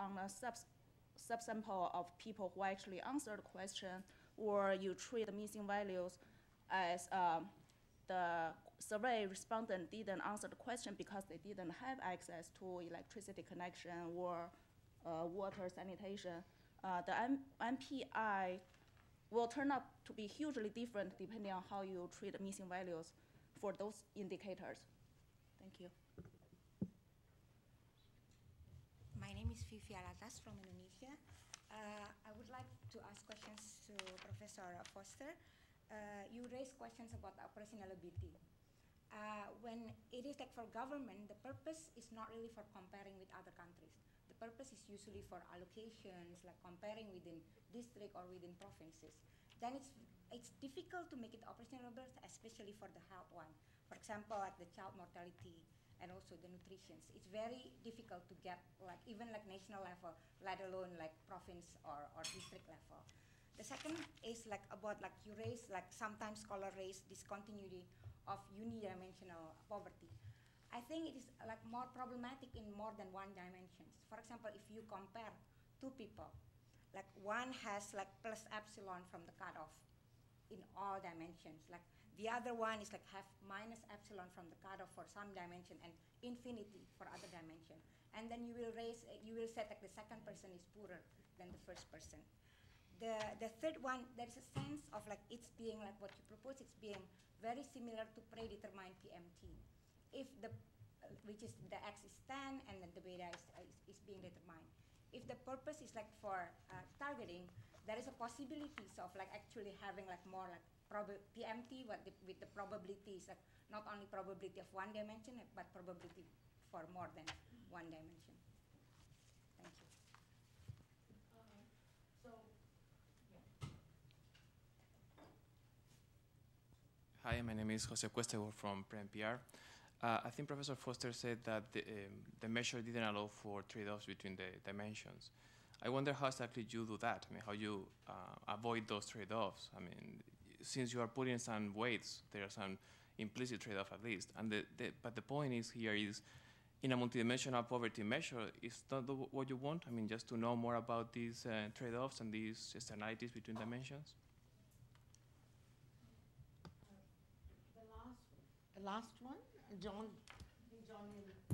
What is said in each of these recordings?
on a subsample of people who actually answered the question, or you treat the missing values as the survey respondent didn't answer the question because they didn't have access to electricity connection or water sanitation. The MPI will turn out to be hugely different depending on how you treat the missing values for those indicators. Thank you. My name is Vivi Alatas from Indonesia. I would like to ask questions to Professor Foster. You raised questions about operationality. When it is like for government, the purpose is not really for comparing with other countries. The purpose is usually for allocations, like comparing within district or within provinces. Then it's difficult to make it operational, especially for the health one. For example, like the child mortality and also the nutrition. It's very difficult to get like even like national level, let alone like province or district level. The second is like about like you raise like sometimes scholars raise discontinuity of unidimensional poverty. I think it is like more problematic in more than one dimension. For example, if you compare two people, like one has like plus epsilon from the cutoff in all dimensions, like the other one is like have minus epsilon from the cutoff for some dimension and infinity for other dimension. And then you will set like the second person is poorer than the first person. The third one, there is a sense of like it's being like what you propose, it's being very similar to predetermined PMT. If the, which is the X is 10 and then the beta is being determined. If the purpose is like for targeting, there is a possibilities of like actually having like more like PMT with the probabilities, like not only probability of one dimension, but probability for more than one dimension. Thank you. Hi, my name is Jose Cuesta from pre-NPR. I think Professor Foster said that the measure didn't allow for trade-offs between the dimensions. I wonder how exactly you do that. I mean, how you avoid those trade-offs. I mean, since you are putting some weights, there are some implicit trade-off at least. And but the point is here is, in a multidimensional poverty measure, is that what you want? I mean, just to know more about these trade-offs and these externalities between dimensions? The last one, John Newman.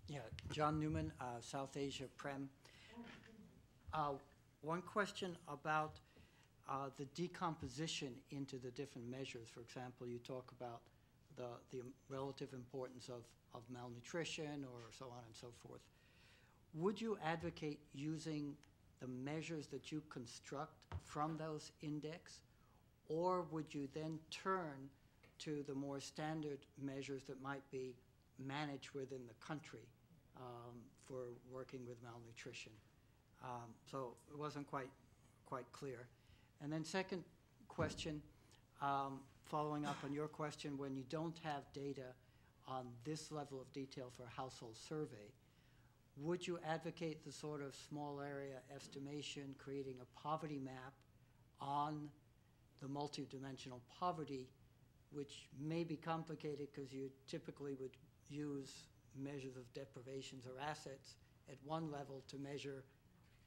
Yeah, John Newman, South Asia Prem. One question about the decomposition into the different measures. For example, you talk about the relative importance of malnutrition or so on and so forth. Would you advocate using the measures that you construct from those index, or would you then turn to the more standard measures that might be managed within the country for working with malnutrition? So it wasn't quite clear. And then second question, following up on your question, when you don't have data on this level of detail for a household survey, would you advocate the sort of small area estimation, creating a poverty map on the multidimensional poverty, which may be complicated because you typically would use measures of deprivations or assets at one level to measure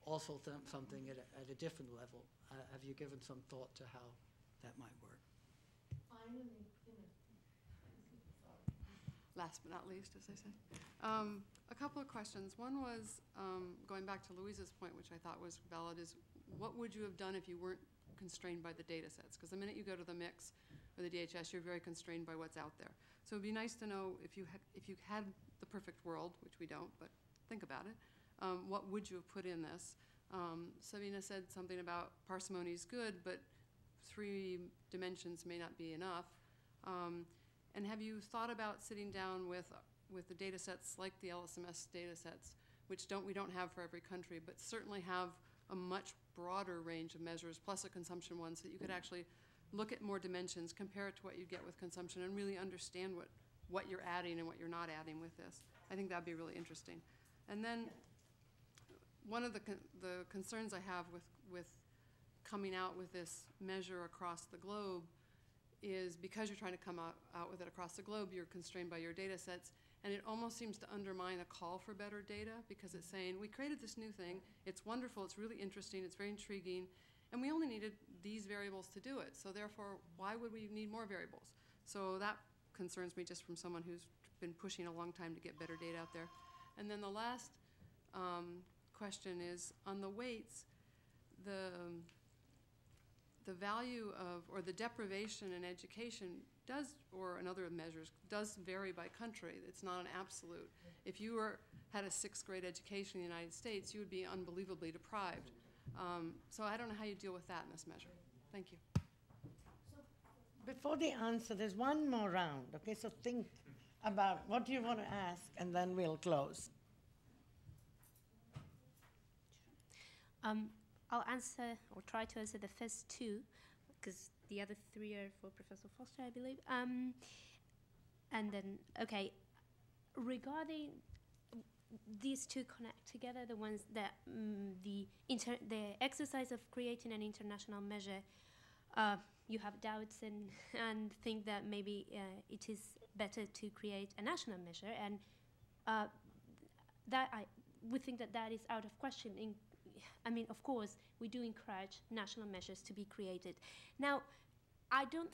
also something at a different level? Have you given some thought to how that might work? Finally, last but not least, as I say. A couple of questions. One was, going back to Louise's point, which I thought was valid, is what would you have done if you weren't constrained by the data sets? Because the minute you go to the mix or the DHS, you're very constrained by what's out there. So it'd be nice to know if you had the perfect world, which we don't, but think about it, what would you have put in this? Sabina said something about parsimony is good, but 3 dimensions may not be enough. And have you thought about sitting down with the data sets like the LSMS data sets, which we don't have for every country, but certainly have a much broader range of measures plus a consumption one, so that you could actually look at more dimensions, compare it to what you get with consumption, and really understand what you're adding and what you're not adding with this. I think that'd be really interesting. And then one of the concerns I have with coming out with this measure across the globe is because you're trying to come out with it across the globe, you're constrained by your data sets, And it almost seems to undermine a call for better data, because it's saying, we created this new thing, it's wonderful, it's really interesting, it's very intriguing, and we only needed these variables to do it. So therefore, why would we need more variables? So that concerns me just from someone who's been pushing a long time to get better data out there. And then the last question is, on the weights, the value of, or the deprivation in education does, or in other measures, does vary by country. It's not an absolute. If you had a 6th grade education in the United States, you would be unbelievably deprived. So I don't know how you deal with that in this measure. Thank you. Before they answer, there's one more round, okay? So think about what you want to ask, and then we'll close. I'll answer, or try to answer the first two, because the other three are for Professor Foster, I believe. And then, okay, regarding these two connect together, the ones that the exercise of creating an international measure, you have doubts and think that maybe it is better to create a national measure, and we think that that is out of question. I mean, of course, we do encourage national measures to be created. Now, I don't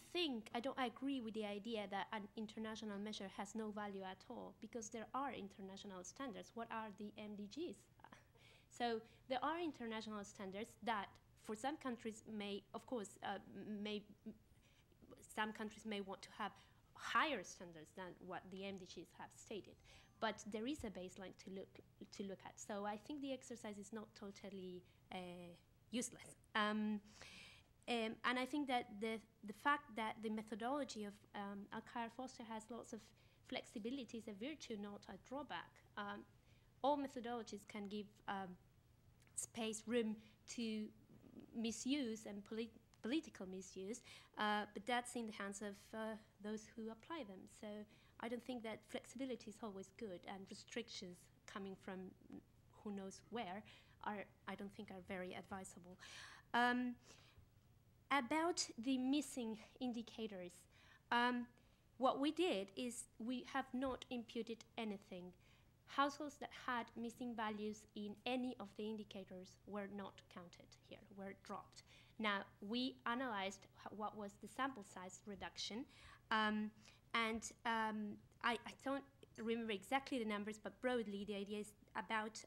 agree with the idea that an international measure has no value at all, because there are international standards. What are the MDGs? So there are international standards that for some countries may, of course, some countries may want to have higher standards than what the MDGs have stated. But there is a baseline to look at. So I think the exercise is not totally useless. And I think that the fact that the methodology of Alkire Foster has lots of flexibility is a virtue, not a drawback. All methodologies can give space, room to misuse and political misuse, but that's in the hands of those who apply them. So I don't think that flexibility is always good, and restrictions coming from who knows where I don't think are very advisable. About the missing indicators, what we did is we have not imputed anything. Households that had missing values in any of the indicators were not counted here, were dropped. Now, we analyzed what was the sample size reduction, and I don't remember exactly the numbers, but broadly the idea is about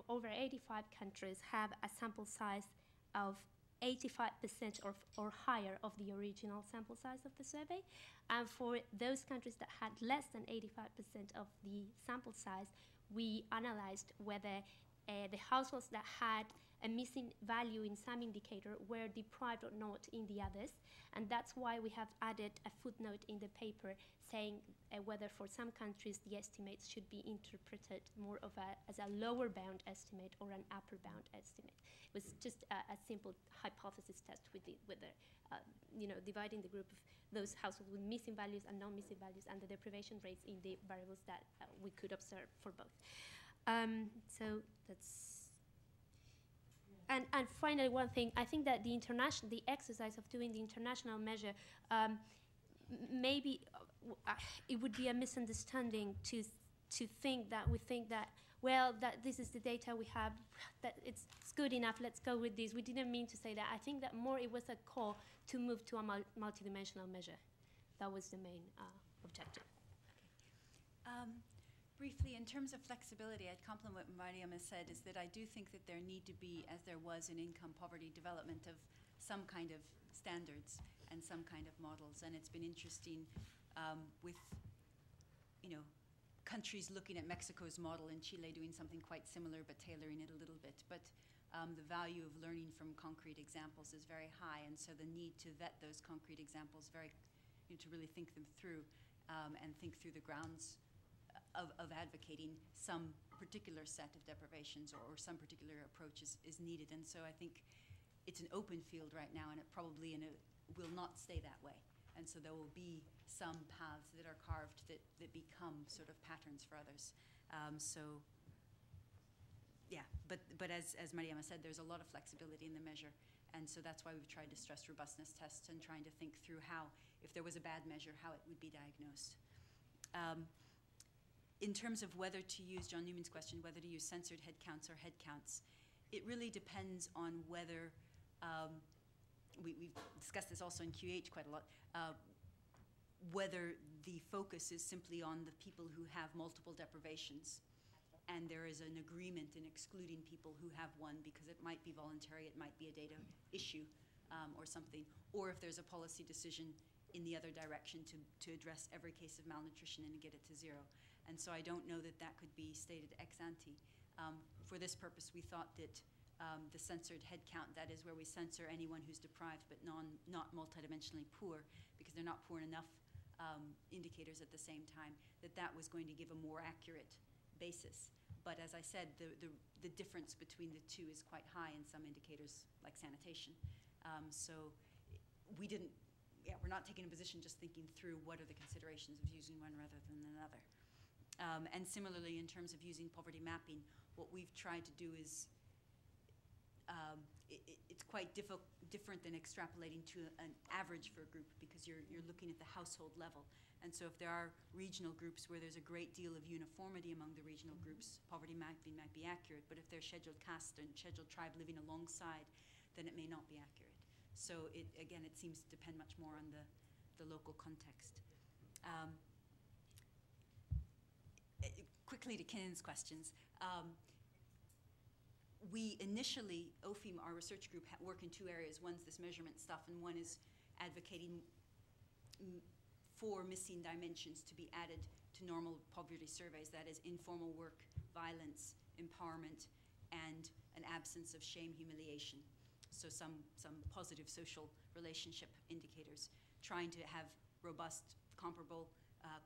over 85 countries have a sample size of 85% or higher of the original sample size of the survey. And for those countries that had less than 85% of the sample size, we analyzed whether the households that had a missing value in some indicator were deprived or not in the others. And that's why we have added a footnote in the paper saying whether for some countries the estimates should be interpreted more of as a lower bound estimate or an upper bound estimate. It was just a simple hypothesis test with dividing the group of those households with missing values and non-missing values and the deprivation rates in the variables that we could observe for both. So that's. And finally, one thing, I think that the exercise of doing the international measure, maybe it would be a misunderstanding to think that we think that, well, that this is the data we have, that it's good enough, let's go with this. We didn't mean to say that. I think that more it was a call to move to a multidimensional measure. That was the main objective. Briefly, in terms of flexibility, I'd compliment what Mariam has said, is that I do think that there need to be, as there was in income poverty development, of some kind of standards and some kind of models. And it's been interesting with, countries looking at Mexico's model and Chile doing something quite similar but tailoring it a little bit. But the value of learning from concrete examples is very high, and so the need to vet those concrete examples to really think them through and think through the grounds of advocating some particular set of deprivations or some particular approach is needed. And so I think it's an open field right now, and it probably will not stay that way. And so there will be some paths that are carved that become sort of patterns for others. But as Mariama said, there's a lot of flexibility in the measure. And so that's why we've tried to stress robustness tests and trying to think through how, if there was a bad measure, how it would be diagnosed. In terms of whether to use, John Newman's question, whether to use censored head counts or head counts, it really depends on whether, we've discussed this also in QH quite a lot, whether the focus is simply on the people who have multiple deprivations, and there is an agreement in excluding people who have one because it might be voluntary, it might be a data issue or something, or if there's a policy decision in the other direction to address every case of malnutrition and get it to zero. And so I don't know that that could be stated ex ante. For this purpose, we thought that the censored head count, that is where we censor anyone who's deprived but not multidimensionally poor, because they're not poor enough indicators at the same time, that was going to give a more accurate basis. But as I said, the difference between the two is quite high in some indicators, like sanitation. So we're not taking a position just thinking through what are the considerations of using one rather than another. And similarly, in terms of using poverty mapping, what we've tried to do is, it's quite different than extrapolating to an average for a group, because you're looking at the household level. And so if there are regional groups where there's a great deal of uniformity among the regional groups, poverty mapping might be accurate. But if there's scheduled caste and scheduled tribe living alongside, then it may not be accurate. So again, it seems to depend much more on the local context. Quickly to Kinnan's questions. We initially, OPHI, our research group, work in two areas. One's this measurement stuff, and one is advocating for missing dimensions to be added to normal poverty surveys. That is informal work, violence, empowerment, and an absence of shame, humiliation. So some positive social relationship indicators, trying to have robust, comparable,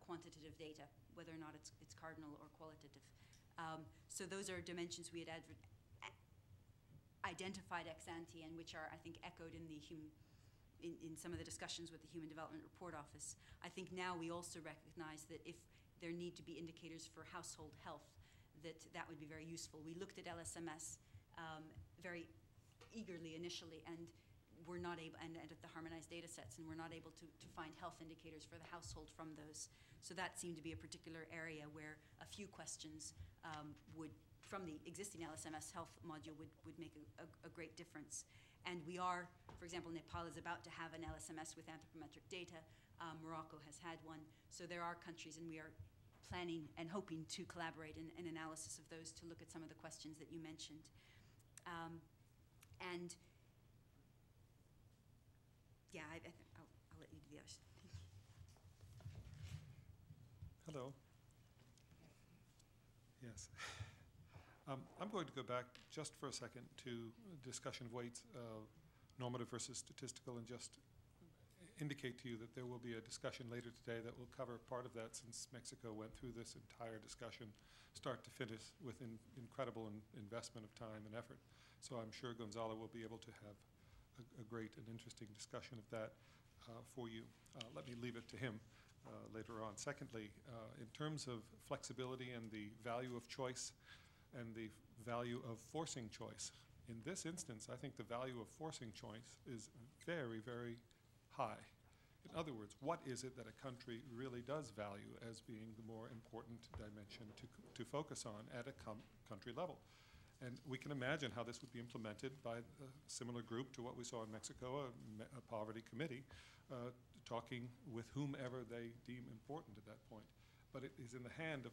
quantitative data, whether or not it's cardinal or qualitative. So those are dimensions we had identified ex ante, and which are, I think, echoed in the in some of the discussions with the Human Development Report Office. I think now we also recognize that if there need to be indicators for household health, that would be very useful. We looked at LSMS very eagerly initially, and we're not able, and at the harmonized data sets, and we're not able to find health indicators for the household from those. So that seemed to be a particular area where a few questions from the existing LSMS health module would make a great difference. And we are, for example, Nepal is about to have an LSMS with anthropometric data. Morocco has had one. So there are countries, and we are planning and hoping to collaborate in analysis of those to look at some of the questions that you mentioned. And yeah, I'll let you do the others. Hello. Yes. I'm going to go back just for a second to discussion of weights, normative versus statistical, and just indicate to you that there will be a discussion later today that will cover part of that, since Mexico went through this entire discussion, start to finish, with incredible investment of time and effort. So I'm sure Gonzalo will be able to have a great and interesting discussion of that for you. Let me leave it to him later on. Secondly, in terms of flexibility and the value of choice and the value of forcing choice, in this instance, I think the value of forcing choice is very, very high. In other words, what is it that a country really does value as being the more important dimension to focus on at a country level? And we can imagine how this would be implemented by a similar group to what we saw in Mexico, a poverty committee, talking with whomever they deem important at that point. But it is in the hand of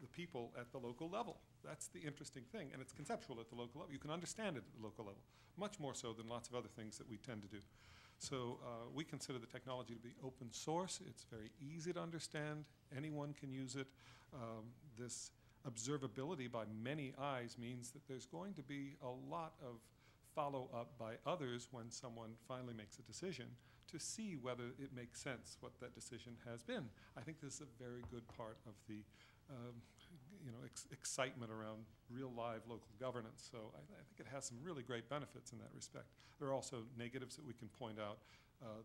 the people at the local level. That's the interesting thing, and it's conceptual at the local level. You can understand it at the local level, much more so than lots of other things that we tend to do. So we consider the technology to be open source. It's very easy to understand. Anyone can use it. This observability by many eyes means that there's going to be a lot of follow-up by others when someone finally makes a decision to see whether it makes sense what that decision has been. I think this is a very good part of the excitement around real live local governance. So I think it has some really great benefits in that respect. There are also negatives that we can point out.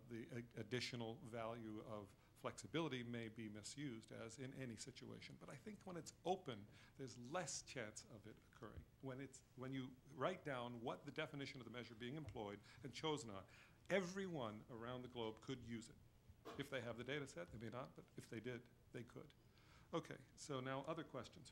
The additional value of flexibility may be misused, as in any situation. But I think when it's open, there's less chance of it occurring. When you write down what the definition of the measure being employed and chosen on, everyone around the globe could use it. If they have the data set, they may not, but if they did, they could. Okay, so now other questions.